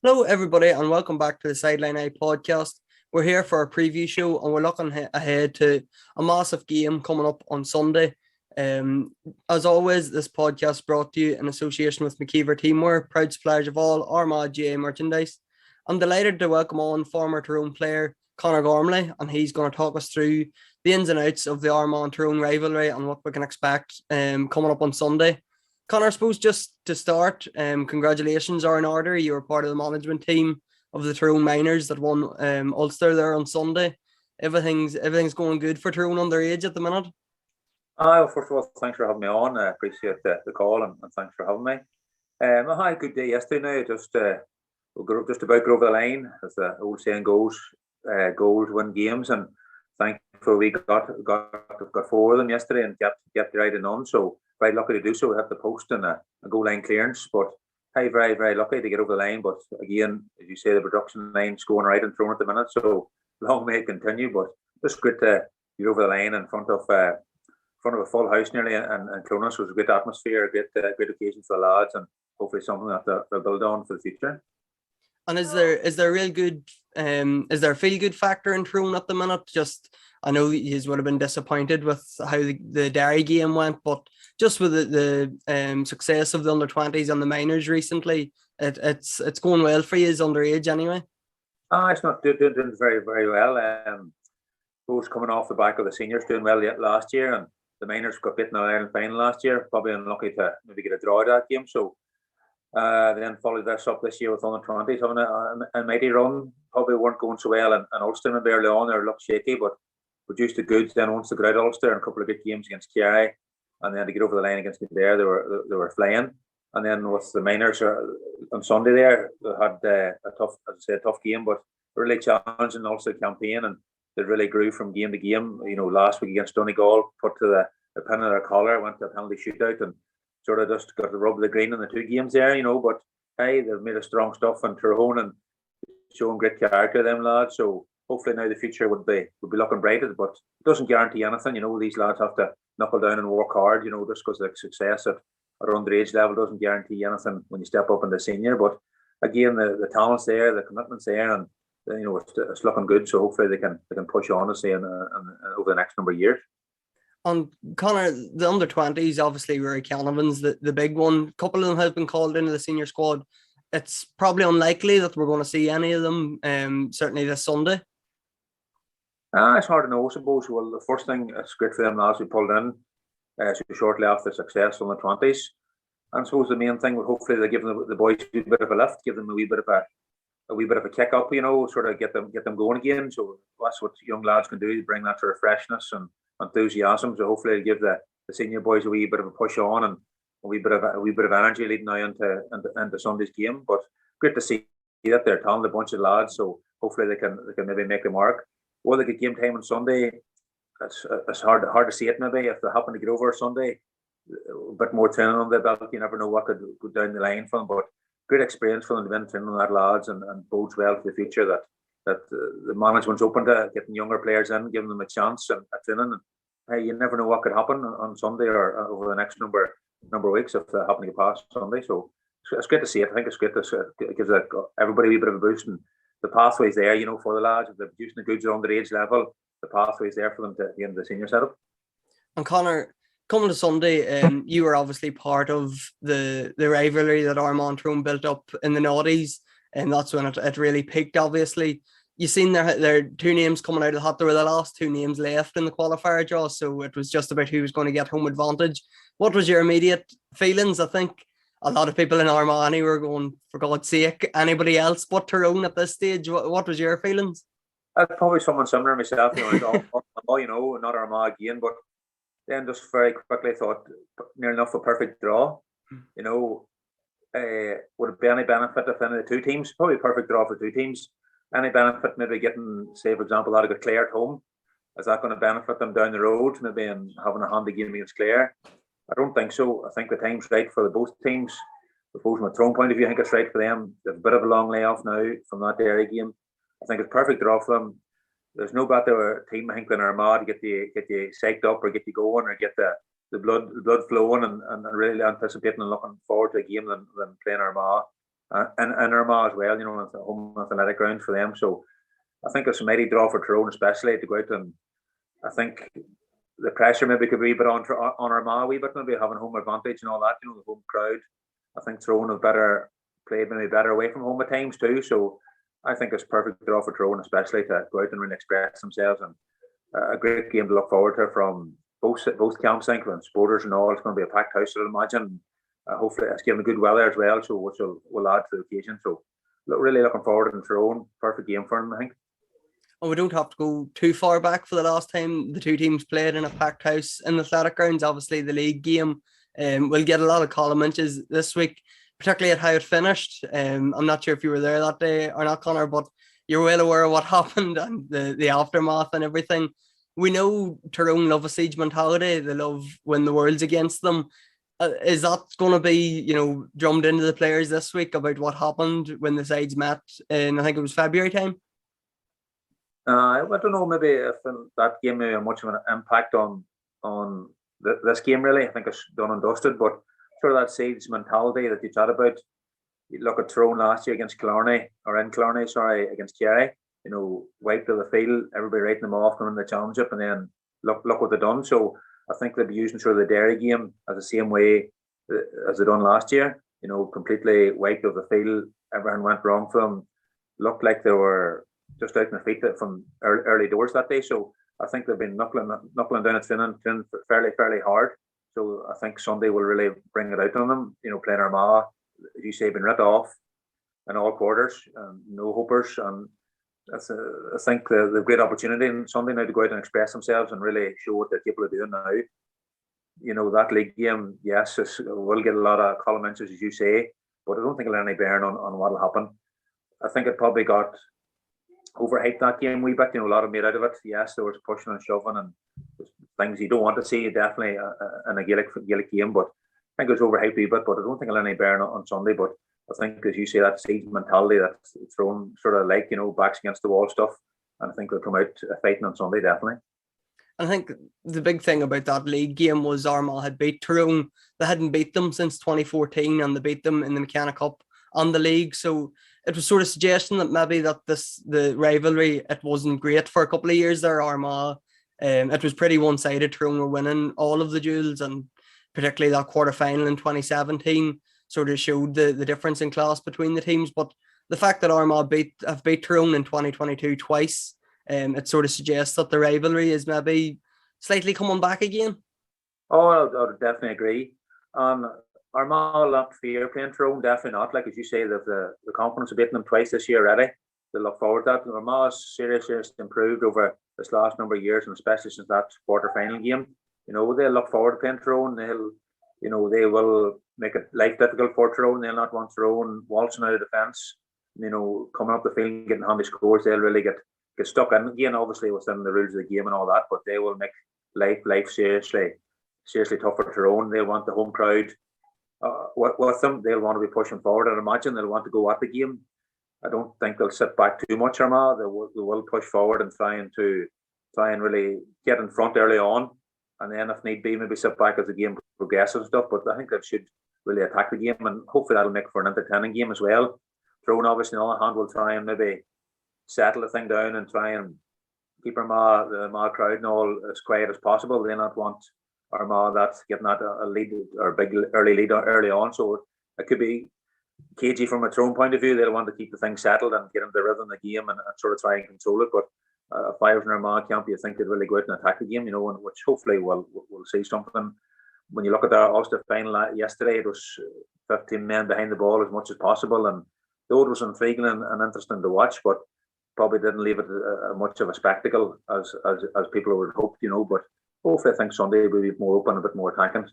Hello, everybody, and welcome back to the Sideline Eye podcast. We're here for a preview show, and we're looking ahead to a massive game coming up on Sunday. As always, this podcast brought to you in association with McKeever Teamwear, proud suppliers of all Armagh GA merchandise. I'm delighted to welcome on former Tyrone player Conor Gormley, and he's going to talk us through the ins and outs of the Armagh and Tyrone rivalry and what we can expect coming up on Sunday. Connor, I suppose just to start, congratulations are in order. You were part of the management team of the Tyrone Miners that won Ulster there on Sunday. Everything's going good for Tyrone underage at the minute. First of all, thanks for having me on. I appreciate the call and thanks for having me. I had a good day yesterday now. Just about go over the line, as the old saying goes. Goals win games, and thankfully we got four of them yesterday and kept the right and on. So very lucky to do so. We have the post and a goal line clearance, but hey, very very lucky to get over the line. But again, as you say, the production line's going right and thrown at the minute, so long may it continue. But just great to get over the line in front of a full house nearly, and Clonus was a great atmosphere, a great occasion for the lads, and hopefully something that they'll build on for the future. And is there a real good is there a feel good factor in Tyrone at the minute? Just I know you would have been disappointed with how the Derry game went, but just with the success of the under-20s and the minors recently, it's going well for you as underage anyway. It's not doing very very well. Both coming off the back of the seniors doing well yet last year, and the minors got beaten in the Ireland final last year. Probably unlucky to maybe get a draw at that game. So then followed this up this year with under 20s having a mighty run. Probably weren't going so well, and Ulster maybe early on they looked shaky, but produced the goods. Then once they got out of Ulster and a couple of good games against Kerry, and then to get over the line against Kildare, they were flying. And then with the minors on Sunday there, they had a tough game, but really challenging Ulster campaign, and they really grew from game to game. You know, last week against Donegal, put to the pin of their collar, went to a penalty shootout, and sort of just got the rub of the green in the two games there. You know, but hey, they've made a strong stuff in Tyrone and showing great character, them lads. So hopefully now the future would be looking brighter, but it doesn't guarantee anything. You know, these lads have to knuckle down and work hard. You know, just because of success at underage level doesn't guarantee anything when you step up into senior. But again, the talent's there, the commitment's there, and you know it's looking good. So hopefully they can push on, say, over the next number of years. On Connor, the under-20s, obviously Rory Canavan's the big one. A couple of them have been called into the senior squad. It's probably unlikely that we're going to see any of them, certainly this Sunday. It's hard to know, I suppose. Well, the first thing, it's great for them lads we pulled in shortly after success on the 20s. And I suppose the main thing, hopefully they give the boys a bit of a lift, give them a wee bit of a kick up, you know, sort of get them going again. So that's what young lads can do, bring that sort of freshness and enthusiasm. So hopefully give the senior boys a wee bit of a push on and a wee bit of energy leading now into Sunday's game. But great to see that they're a talented bunch of lads. So hopefully they can maybe make a mark. Will they get game time on Sunday? It's hard to see it maybe if they happen to get over Sunday. A bit more training on their belt. You never know what could go down the line for them. But great experience for them to be in training on that lads and bodes well for the future that the management's open to getting younger players in, giving them a chance and at training. And hey, you never know what could happen on Sunday or over the next number of weeks if they happen to get past Sunday. So it's great to see it. I think it's great it gives everybody a wee bit of a boost, and the pathway's there, you know, for the lads. If they're producing the goods at underage level, the pathway's there for them to get into the senior setup. And Connor, coming to Sunday, you were obviously part of the rivalry that Armagh and Tyrone built up in the noughties, and that's when it really peaked, obviously. You seen their two names coming out of the hat. There were the last two names left in the qualifier draw, so it was just about who was going to get home advantage. What was your immediate feelings? I think a lot of people in Armagh were going, for God's sake, anybody else but Tyrone at this stage. What was your feelings? Probably someone similar myself, you know, you know, not Armagh again, but then just very quickly thought near enough a perfect draw. You know, would it be any benefit if any of the two teams? Probably a perfect draw for two teams. Any benefit maybe getting, say, for example, that of Clare at home? Is that going to benefit them down the road, maybe, and having a handy game against Clare? I don't think so. I think the time's right for both teams. I suppose from a Tyrone point of view, I think it's right for them. There's a bit of a long layoff now from that Derry game. I think it's perfect draw for them. There's no better team, I think, than Armagh to get you psyched up or get you going or get the blood flowing and really anticipating and looking forward to a game than playing Armagh. and Armagh as well. You know, it's a home athletic ground for them. So I think it's a mighty draw for Tyrone, especially to go out, and I think the pressure maybe could be a bit on Armagh a wee bit, maybe having home advantage and all that. You know, the home crowd. I think Tyrone have played maybe better away from home at times too. So I think it's perfect draw for Tyrone, especially to go out and really express themselves, and a great game to look forward to from both camps, I think, and supporters and all. It's going to be a packed house, I'd imagine. Hopefully, it's given good weather as well, so which will add to the occasion. So, really looking forward to Tyrone. Perfect game for them, I think. And we don't have to go too far back for the last time the two teams played in a packed house in the athletic grounds. Obviously, the league game will get a lot of column inches this week, particularly at how it finished. I'm not sure if you were there that day or not, Connor, but you're well aware of what happened and the aftermath and everything. We know Tyrone love a siege mentality. They love when the world's against them. Is that going to be, drummed into the players this week about what happened when the sides met in, I think it was February time? I don't know, maybe if that game may have much of an impact on this game, really. I think it's done and dusted, but sort of that siege mentality that you chat about. You look at Tyrone last year against Killarney, against Kerry, wiped to the field, everybody writing them off, coming in the championship, and then look what they've done. So I think they'll be using sort of the Derry game as the same way as they done last year. Completely wiped off the field. Everything went wrong for them. Looked like they were just out in the feet from early doors that day. So I think they've been knuckling down at Finnan fairly hard. So I think Sunday will really bring it out on them. Playing Armagh, as you say, been ripped off in all quarters, no hopers, and I think the great opportunity on Sunday now to go out and express themselves and really show what they're capable of doing now. That league game, yes, will get a lot of column inches, as you say, but I don't think it'll have any bearing on what'll happen. I think it probably got overhyped that game a wee bit. A lot of made out of it. Yes, there was pushing and shoving and things you don't want to see, definitely in a Gaelic game, but I think it was overhyped a wee bit, but I don't think it'll have any bearing on Sunday. But I think, as you say, that siege mentality that's thrown sort of like, backs against the wall stuff. And I think they'll come out fighting on Sunday, definitely. I think the big thing about that league game was Armagh had beat Tyrone. They hadn't beat them since 2014, and they beat them in the McKenna Cup on the league. So it was sort of suggesting that maybe the rivalry, it wasn't great for a couple of years there, Armagh. It was pretty one-sided. Tyrone were winning all of the duels, and particularly that quarter-final in 2017 sort of showed the difference in class between the teams. But the fact that Armagh have beat Tyrone in 2022 twice, it sort of suggests that the rivalry is maybe slightly coming back again. Oh, I would definitely agree. Armagh not fear playing Tyrone, definitely not. Like as you say, the confidence of beating them twice this year already. They look forward to that. Armagh's seriously improved over this last number of years, and especially since that quarter-final game. They'll look forward to playing Tyrone. They will make it life difficult for Tyrone. They'll not want Tyrone waltzing out of defence. Coming up the field and getting handy scores. They'll really get stuck in again, obviously within the rules of the game and all that. But they will make life seriously tough for Tyrone. They want the home crowd with them. They'll want to be pushing forward. I'd imagine they'll want to go at the game. I don't think they'll sit back too much, Armagh. They will push forward and try and really get in front early on, and then if need be, maybe sit back as the game progresses and stuff. But I think they should really attack the game, and hopefully that'll make for an entertaining game as well. Tyrone, obviously, on the other hand, will try and maybe settle the thing down and try and keep the Armagh crowd and all as quiet as possible. They not want Armagh that's getting that a lead or big early lead early on, so it could be cagey from a Tyrone point of view. They'll want to keep the thing settled and get into the rhythm of the game and sort of try and control it. But if I was in Armagh camp, you think they'd really go out and attack the game, which hopefully we'll see something. When you look at the Ulster final yesterday, it was 15 men behind the ball as much as possible, and though it was intriguing and interesting to watch, but probably didn't leave it much of a spectacle as people would hope, But hopefully, I think Sunday will be more open, a bit more attacking.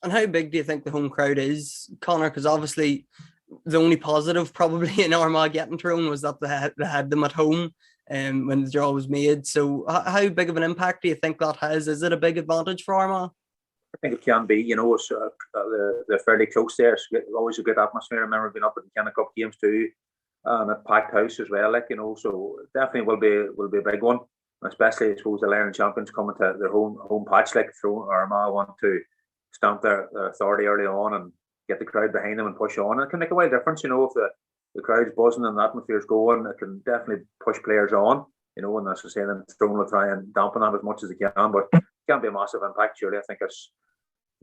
And how big do you think the home crowd is, Connor? Because obviously the only positive probably in Armagh getting Tyrone was that they had them at home when the draw was made. So how big of an impact do you think that has? Is it a big advantage for Armagh? I think it can be. It's, they're fairly close there. It's always a good atmosphere. I remember being up at the Kenna Cup games too, at packed house as well. So it definitely will be a big one. Especially, I suppose, the Ireland champions coming to their home patch, like Tyrone or Armagh want to stamp their authority early on and get the crowd behind them and push on. And it can make a wild difference, if the crowd's buzzing and the atmosphere's going, it can definitely push players on, and as I say, then Tyrone will try and dampen that as much as they can, but it can be a massive impact, surely. I think it's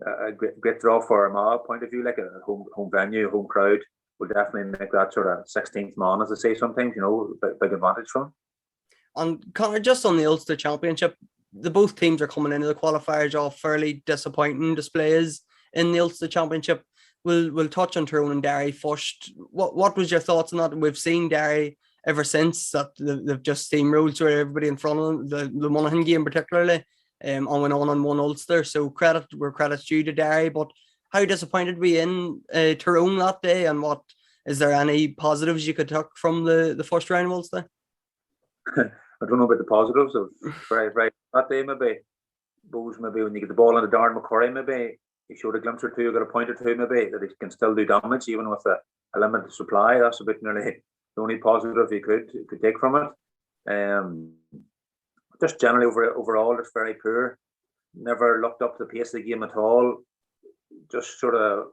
a great draw for Armagh point of view, like a home venue, home crowd will definitely make that sort of 16th man, as I say sometimes, big advantage for them. And Conor, just on the Ulster Championship, both teams are coming into the qualifiers off fairly disappointing displays in the Ulster Championship. We'll touch on Tyrone and Derry first. What was your thoughts on that? We've seen Derry ever since that they've just steamrolled through everybody in front of them, the Monaghan game particularly, and went on one Ulster. So credit's due to Derry. But how disappointed were we in Tyrone that day? And what is there any positives you could take from the first round of Ulster? I don't know about the positives of very that day. Maybe when you get the ball into Darren McCurry, maybe he showed a glimpse or two, got a point or two, maybe that he can still do damage even with a limited supply. That's a bit nearly the only positive you could take from it. Just generally overall, it's very poor. Never looked up the pace of the game at all. Just sort of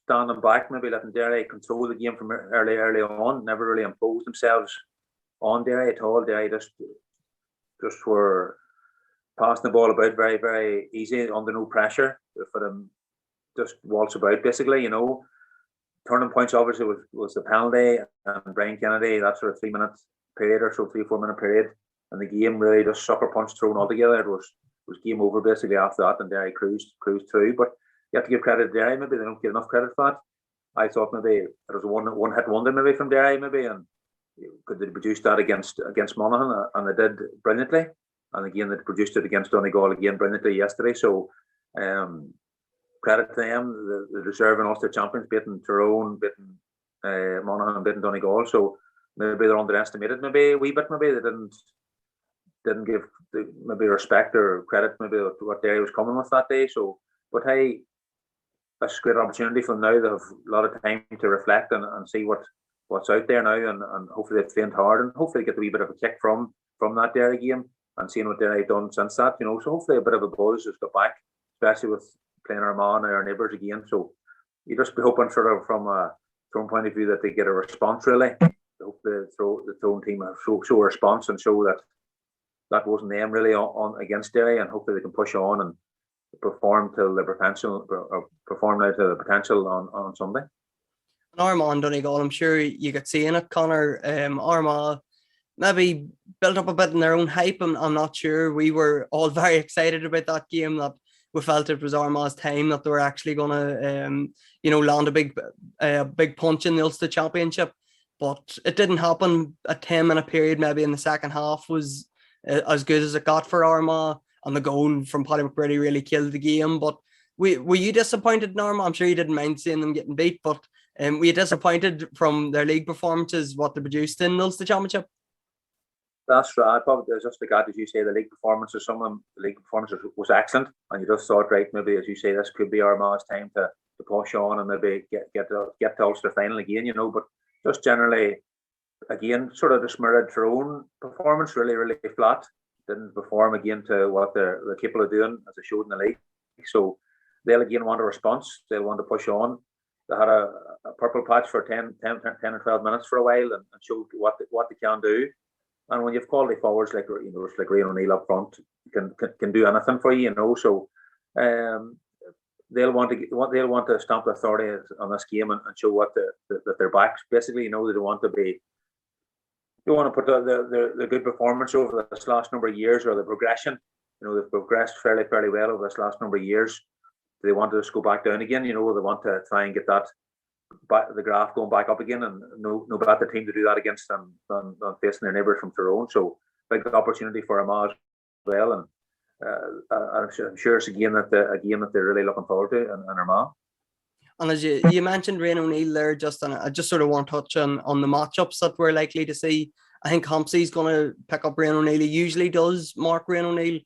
standing back, maybe letting Derry control the game from early on. Never really imposed themselves on Derry at all. Derry just were passing the ball about very, very easy under no pressure for them. Just waltz about basically, Turning points obviously was the penalty and Brian Kennedy, that sort of 3 minute period or so, 3-4 minute period, and the game really just sucker punched Tyrone altogether. It was game over basically after that, and Derry cruised through. But you have to give credit to Derry. Maybe they don't get enough credit for that. I thought maybe it was a one hit wonder maybe from Derry maybe, and could they produce that against Monaghan, and they did brilliantly. And again, they produced it against Donegal again brilliantly yesterday. So credit to them, the deserving Ulster champions, beating Tyrone, beating Monaghan, beating Donegal. So maybe they're underestimated, maybe a wee bit. Maybe they didn't give maybe respect or credit maybe to what Derry was coming with that day. So, but hey, that's a great opportunity for them now. They have a lot of time to reflect and see what's out there now, and hopefully they've trained hard and hopefully get a wee bit of a kick from that Derry game and seeing what Derry have done since that. So hopefully a bit of a buzz has got back, especially with playing Armagh and our neighbours again. So you just be hoping sort of from a Tyrone point of view that they get a response really. Hopefully the Tyrone team show a response and show that wasn't them really on against Derry, and hopefully they can push on and perform to the potential on Sunday. Armagh and Donegal, I'm sure you could see in it, Conor. Armagh maybe built up a bit in their own hype. I'm not sure. We were all very excited about that game, that we felt it was Armagh's time, that they were actually going to, land a big punch in the Ulster Championship. But it didn't happen. A 10-minute period maybe in the second half was as good as it got for Armagh, and the goal from Paddy McBrady really killed the game. But were you disappointed in Armagh? I'm sure you didn't mind seeing them getting beat, but were you disappointed from their league performances, what they produced in the Ulster Championship? That's right. Probably just like that, as you say, the league performances, some of them, the league performances was excellent, and you just thought, right, maybe as you say, this could be Armagh's time to push on and maybe get to Ulster final again, But just generally, again, sort of just mirrored Tyrone performance, really, really flat. Didn't perform again to what they're capable of doing as they showed in the league. So they'll again want a response. They'll want to push on. They had a purple patch for 10 or 12 minutes for a while and showed what they can do. And when you have quality forwards like Rian O'Neill up front, can do anything for you, So they'll want to stamp authority on this game and show that they're back. Basically, they don't want to be. They want to put the good performance over this last number of years, or the progression. They've progressed fairly well over this last number of years. They want to just go back down again. They want to try and get that the graph going back up again, and no better team to do that against than facing their neighbours from Tyrone. So big opportunity for Armagh as well, and I'm sure it's a game that they're really looking forward to in Armagh. And as you mentioned Rian O'Neill there, I just sort of want to touch on the matchups that we're likely to see. I think Compsey's going to pick up Rian O'Neill. He usually does mark Rian O'Neill.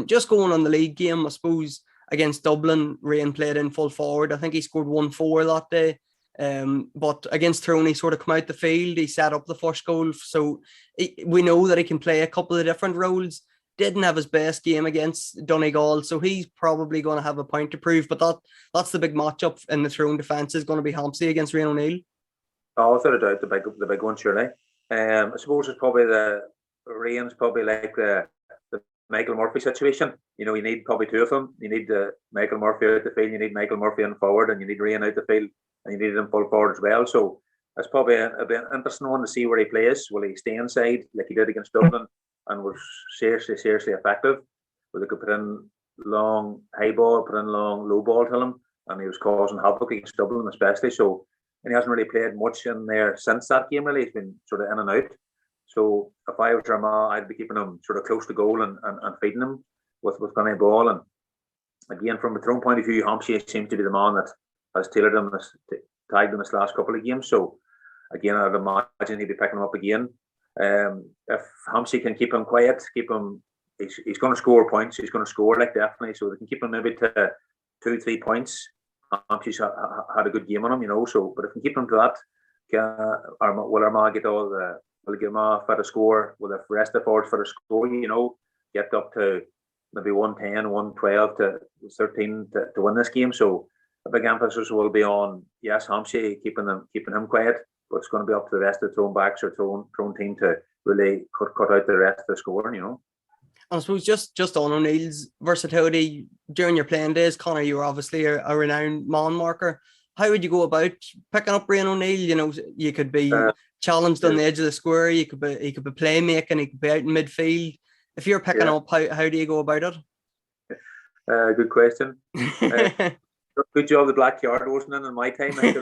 Just going on the league game, I suppose, against Dublin, Rian played in full forward. I think he scored 1-4 that day. But against Tyrone, he sort of come out the field. He set up the first goal. So we know that he can play a couple of different roles. didn't have his best game against Donegal, so he's probably going to have a point to prove. But that's the big matchup in the Tyrone defence is going to be Hampsey against Rian O'Neill. Oh, without a doubt, the big one, surely. I suppose it's probably Rian's probably like the Michael Murphy situation. You need probably two of them. You need Michael Murphy out the field, you need Michael Murphy in forward, and you need Rian out the field, and you need him full forward as well. So it's probably a bit interesting one to see where he plays. Will he stay inside like he did against Dublin and was seriously effective? Will they could put in long high ball, put in long low ball to him, and he was causing havoc against Dublin especially. So, and he hasn't really played much in there since that game. Really, he's been sort of in and out. So if I was Armagh, I'd be keeping him sort of close to goal and feeding him with plenty of ball. And again, from a Tyrone point of view, Hampshire seems to be the man that has tailored him, tagged him this last couple of games. So again, I'd imagine he'd be picking him up again. If Hampshire can keep him quiet, he's going to score points. He's going to score definitely. So they can keep him maybe to 2-3 points. Hampshire's had a good game on him, So, but if we can keep him to that, will Armagh get all the? Will get Armagh for the score? Will the rest of the forwards for the score? Get up to maybe 110, 112 to 13 to win this game. So a big emphasis will be on Hampshire keeping him quiet, but it's going to be up to the rest of the Tyrone backs or Tyrone team to really cut out the rest of the scoring. I suppose just on O'Neill's versatility during your playing days, Conor, you were obviously a renowned man marker. How would you go about picking up Rian O'Neill? You could be challenged on the edge of the square. He could be playmaking. He could be out in midfield. If you're picking up, how do you go about it? Good question. Good job the black card wasn't in my time. But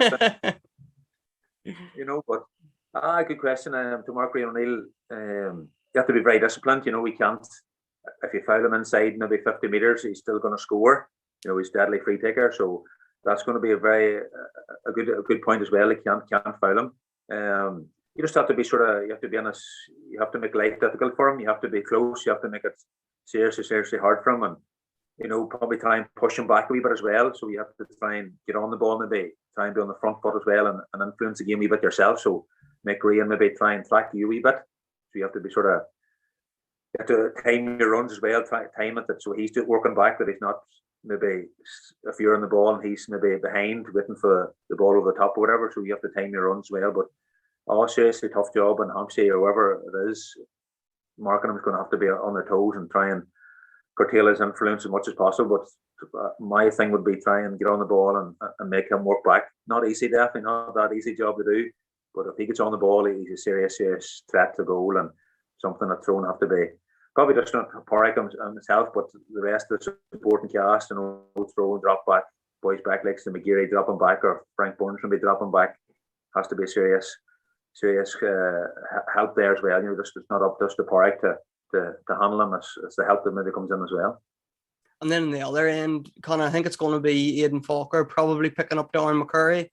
good question. To mark Rian O'Neill, you have to be very disciplined. We can't. If you foul him inside maybe 50 metres, he's still going to score. He's deadly free taker. So that's going to be a good point as well. You can't foul him. You just have to be you have to be honest. You have to make life difficult for him. You have to be close. You have to make it seriously hard for him, and probably try and push him back a wee bit as well. So you have to try and get on the ball, maybe try and be on the front foot as well, and influence the game a wee bit yourself. So make Rian maybe try and track you a wee bit. So you have to be you have to time your runs as well. Time it so he's working back, that he's not maybe if you're on the ball and he's maybe behind waiting for the ball over the top or whatever. So you have to time your runs well. But seriously tough job, and Hampshire or whoever it is, marking him is going to have to be on their toes and try and curtail his influence as much as possible. But my thing would be try and get on the ball and make him work back. Not easy, definitely not that easy job to do. But if he gets on the ball, he's a serious threat to goal, and something that Tyrone have to be. Probably just not Porrick himself, but the rest of the supporting cast, Tyrone drop back, boys back legs to McGeary dropping back, or Frank Burns can be dropping back. Has to be serious help there as well. It's not up just to Porrick to handle him. It's the help that maybe comes in as well. And then on the other end, Conor, I think it's going to be Aidan Falker probably picking up Darren McCurry.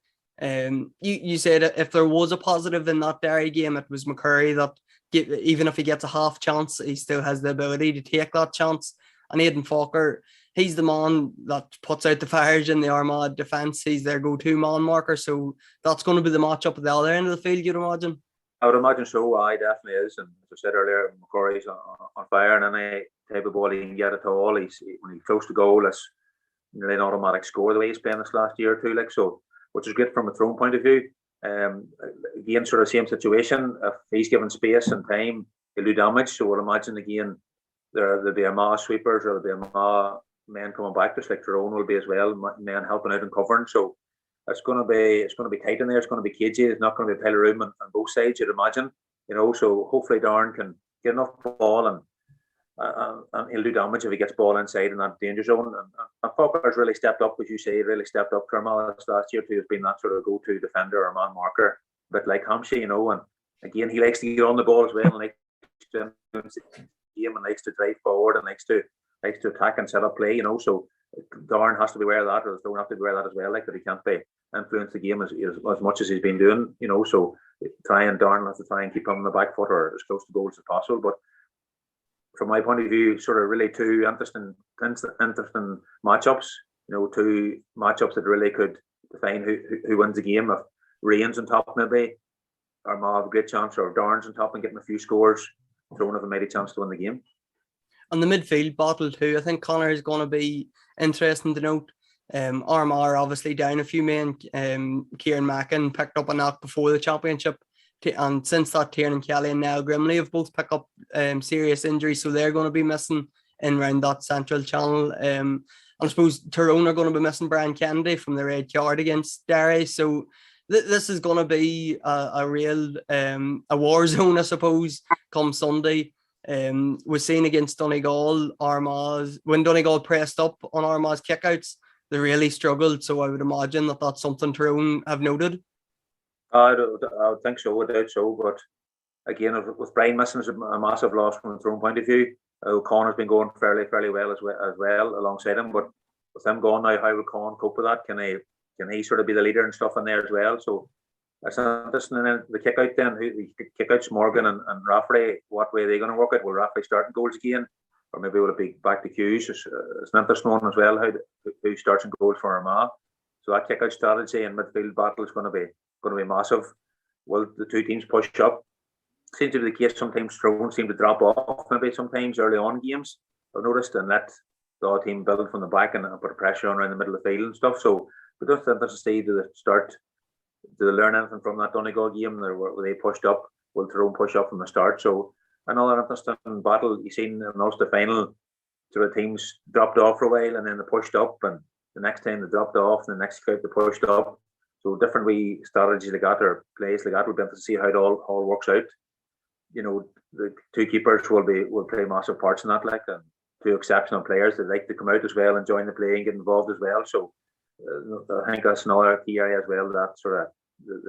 You said if there was a positive in that Derry game, it was McCurry that even if he gets a half chance, he still has the ability to take that chance. And Aidan Falker, he's the man that puts out the fires in the Armagh defence. He's their go-to man marker. So that's going to be the matchup at the other end of the field, you'd imagine. I would imagine so. I definitely is. And as I said earlier, McCurry's on fire, and any type of ball he can get at all. When he's close to goal, it's nearly an automatic score the way he's playing this last year or two. So, which is good from a Tyrone point of view. Again, sort of same situation. If he's given space and time, he'll do damage. So we'll imagine again there'll be Armagh sweepers, or there'll be Armagh men coming back, just like Tyrone will be as well, men helping out and covering. So it's going to be tight in there. It's going to be cagey. It's not going to be a pile of room on both sides, you'd imagine. So hopefully Darren can get enough ball and he'll do damage if he gets ball inside in that danger zone. And Falker's really stepped up, as you say, stepped up. Armagh last year too has been that sort of go-to defender or man marker, a bit like Hampshire, and again he likes to get on the ball as well, and likes to influence the game, and likes to drive forward, and likes to attack and set up play, So Darren has to be aware of that, or Tyrone have to be aware of that as well, that he can't be influence the game as much as he's been doing, So Darren has to try and keep him on the back foot or as close to goal as possible. But from my point of view, sort of really two interesting matchups. Two matchups that really could define who wins the game. If Rian's on top, maybe Armagh have a great chance, or if Darren's on top and getting a few scores, Tyrone have a mighty chance to win the game. On the midfield battle too, I think Connor is going to be interesting to note. Armagh are obviously down a few men. Kieran Mackin picked up a knock before the championship, and since that, Tiernan Kelly and Niall Grimley have both picked up serious injuries, so they're going to be missing in around that central channel. And I suppose Tyrone are going to be missing Brian Kennedy from the red card against Derry, so this is going to be a real a war zone, I suppose, come Sunday. We're seeing against Donegal, when Donegal pressed up on Armagh's kickouts, they really struggled. So I would imagine that that's something Tyrone have noted. I would think so, I doubt so. But again, with Brian missing, is a massive loss from a Tyrone point of view. Connor's been going fairly well as well alongside him. But with him gone now, how will Con cope with that? Can he sort of be the leader and stuff in there as well? So it's interesting. And then the kick out then, the kick outs, Morgan and Rafferty, what way are they going to work it? Will Rafferty start in goals again? Or maybe will it be back to Hughes? It's an interesting one as well, who starts in goals for Armagh. So that kick out strategy and midfield battle is going to be massive. Will the two teams push up? Seems to be the case. Sometimes Tyrone seem to drop off maybe sometimes early on games, I've noticed, and let the other team build from the back and put pressure on around the middle of the field and stuff. So but just interested to see, do they learn anything from that Donegal game? Were they pushed up? Will Tyrone push up from the start? So another interesting battle. You've seen in the final, sort of teams dropped off for a while and then they pushed up, and the next time they dropped off, and the next time they pushed up. So different wee strategies they got, or plays they got. We'll be able to see how it all works out. You know, the two keepers will play massive parts in that, like, and two exceptional players that like to come out as well and join the play and get involved as well. So I think that's another key area as well, that sort of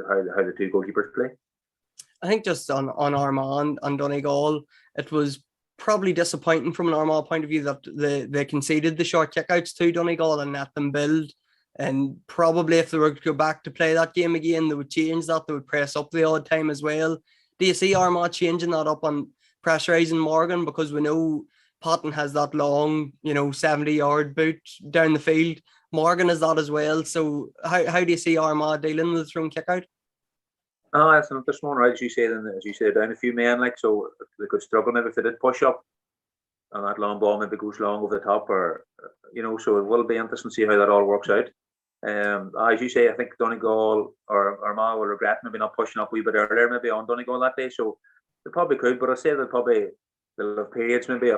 how the two goalkeepers play. I think just on Armagh and Donegal, it was probably disappointing from an Armagh point of view that they conceded the short kickouts to Donegal and let them build. And probably if they were to go back to play that game again, they would change that. They would press up the odd time as well. Do you see Armagh changing that up on pressurising Morgan? Because we know Patton has that long, 70-yard boot down the field. Morgan is that as well. So how do you see Armagh dealing with the thrown kick out? That's an interesting one, right? As you say, down a few men, like, so they could struggle maybe if they did push up and that long ball maybe goes long over the top, or so it will be interesting to see how that all works out. As you say, I think Donegal or Armagh will regret maybe not pushing up a wee bit earlier, maybe on Donegal that day. So they probably could, but I say they'll have periods maybe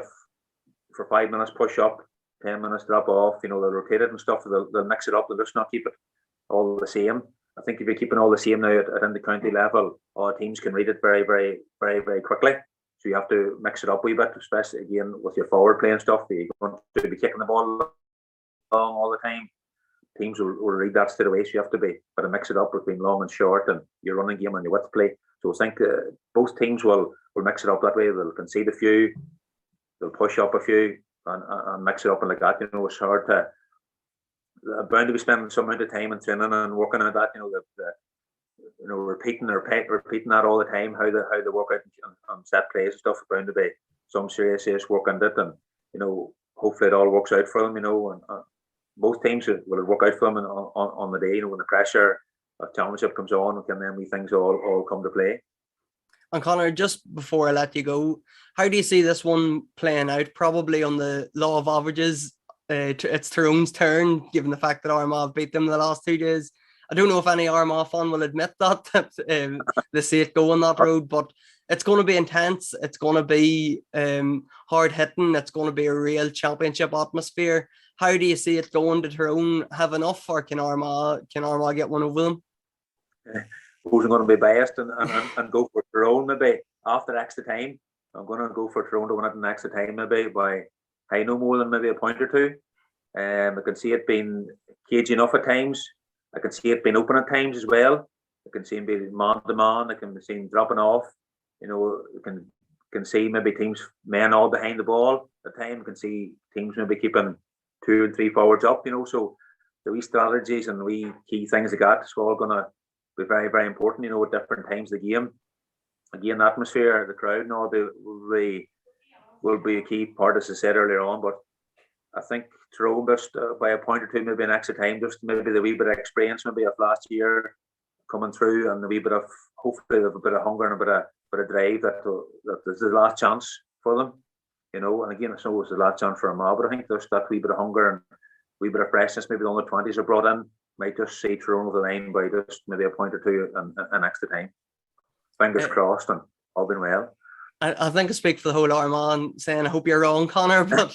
for 5 minutes push up, 10 minutes drop off. They'll rotate it and stuff. They'll mix it up. They'll just not keep it all the same. I think if you're keeping all the same now at the county level, all teams can read it very, very, very, very quickly. So you have to mix it up a wee bit, especially again with your forward playing stuff. You're going to be kicking the ball long all the time. Teams will read that straight away. So you have to mix it up between long and short, and your running game and your width play. So I think both teams will mix it up that way. They'll concede a few, they'll push up a few, and mix it up and like that. It's hard to. They're bound to be spending some amount of time in training and working on that. Repeating that all the time. How they work out on set plays and stuff. Bound to be some serious work on it, and hopefully it all works out for them. And both teams will work out for them on the day. When the pressure of championship comes on, and then these things all come to play. And Connor, just before I let you go, how do you see this one playing out? Probably on the law of averages. It's Tyrone's turn, given the fact that Armagh beat them the last 2 days. I don't know if any Armagh fan will admit that they see it go on that road, but it's going to be intense. It's going to be hard hitting. It's going to be a real championship atmosphere. How do you see it going? Did Tyrone have enough, or can Armagh get one over them? I'm going to be biased and go for Tyrone maybe after extra time. I'm going to go for Tyrone to win it in extra time maybe by no more than maybe a point or two. I can see it being cagey enough at times. I can see it being open at times as well. I can see him being man to man. I can see him dropping off. I can see maybe teams men all behind the ball at times. I can see teams maybe keeping 2 and 3 forwards up. So the wee strategies and wee key things they got is all going to be very, very important. At different times of the game. Again, the atmosphere, the crowd, and all will be a key part, as I said earlier on. But I think Tyrone just by a point or two, maybe an extra time, just maybe the wee bit of experience maybe of last year coming through, and the wee bit of hopefully a bit of hunger and a bit of drive that this is the last chance for them. you know. And again, I know it's a lot on for a mob, but I think there's that wee bit of hunger and wee bit of freshness. Maybe the under 20s are brought in, might just see through over the line by just maybe a point or two an extra time. Fingers crossed, and all been well. I think I speak for the whole Armagh saying I hope you're wrong, Connor, but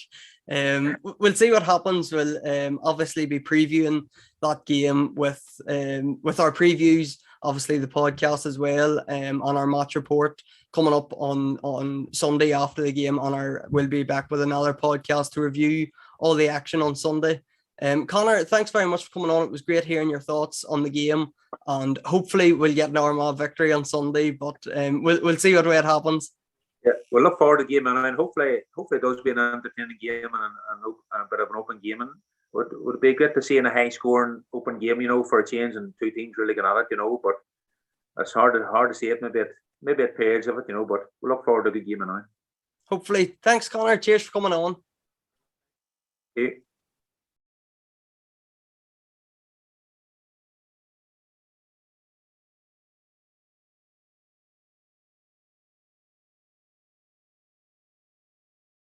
we'll see what happens. We'll obviously be previewing that game with our previews, obviously the podcast as well, on our match report coming up on Sunday after the game. We'll be back with another podcast to review all the action on Sunday. Connor, thanks very much for coming on. It was great hearing your thoughts on the game, and hopefully we'll get an Armagh victory on Sunday, but we'll see what way it happens. Yeah, we'll look forward to the game, and hopefully it does be an entertaining game and a bit of an open game. And would be good to see in a high scoring open game, you know, for a change, and two teams really get at it, you know. But it's hard to see it. Maybe it pairs of it, you know. But we'll look forward to the game now. Hopefully, thanks, Connor. Cheers for coming on. Okay.